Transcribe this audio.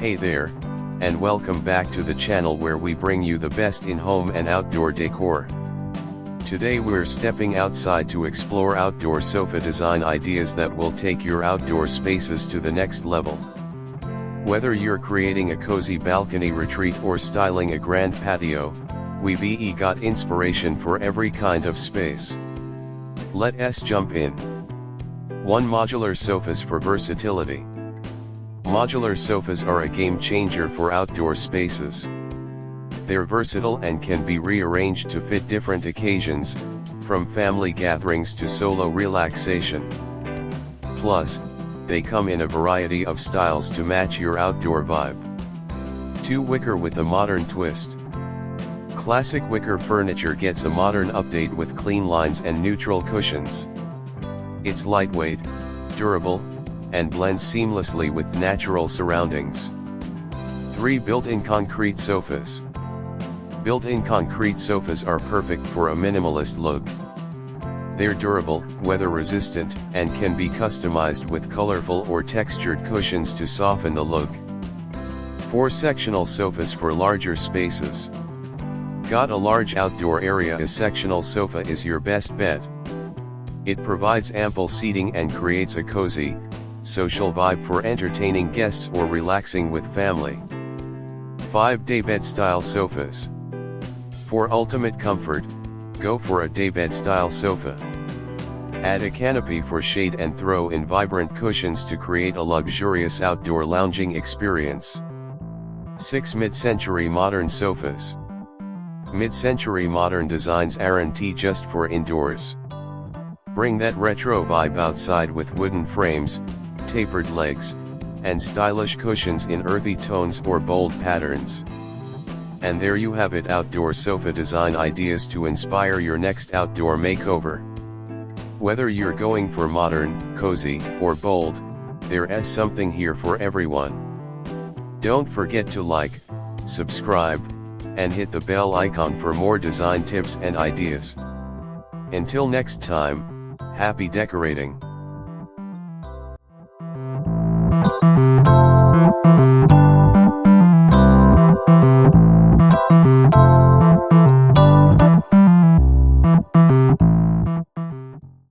Hey there, and welcome back to the channel where we bring you the best in home and outdoor decor. Today we're stepping outside to explore outdoor sofa design ideas that will take your outdoor spaces to the next level. Whether you're creating a cozy balcony retreat or styling a grand patio, we've got inspiration for every kind of space. Let's jump in. 1. Modular sofas for versatility. Modular sofas are a game changer for outdoor spaces. They're versatile and can be rearranged to fit different occasions, from family gatherings to solo relaxation. Plus, they come in a variety of styles to match your outdoor vibe. 2. Wicker with a modern twist. Classic wicker furniture gets a modern update with clean lines and neutral cushions. It's lightweight, durable, and blends seamlessly with natural surroundings. 3. Built-in concrete sofas. Built-in concrete sofas are perfect for a minimalist look. They're durable, weather-resistant, and can be customized with colorful or textured cushions to soften the look. 4. Sectional sofas for larger spaces. Got a large outdoor area? A sectional sofa is your best bet. It provides ample seating and creates a cozy, social vibe for entertaining guests or relaxing with family. 5. Daybed style sofas. For ultimate comfort, go for a daybed style sofa. Add a canopy for shade and throw in vibrant cushions to create a luxurious outdoor lounging experience. 6. Mid-century modern sofas. Mid-century modern designs aren't just for indoors. Bring that retro vibe outside with wooden frames, tapered legs, and stylish cushions in earthy tones or bold patterns. And there you have it, outdoor sofa design ideas to inspire your next outdoor makeover. Whether you're going for modern, cozy, or bold, there's something here for everyone. Don't forget to like, subscribe, and hit the bell icon for more design tips and ideas. Until next time, happy decorating.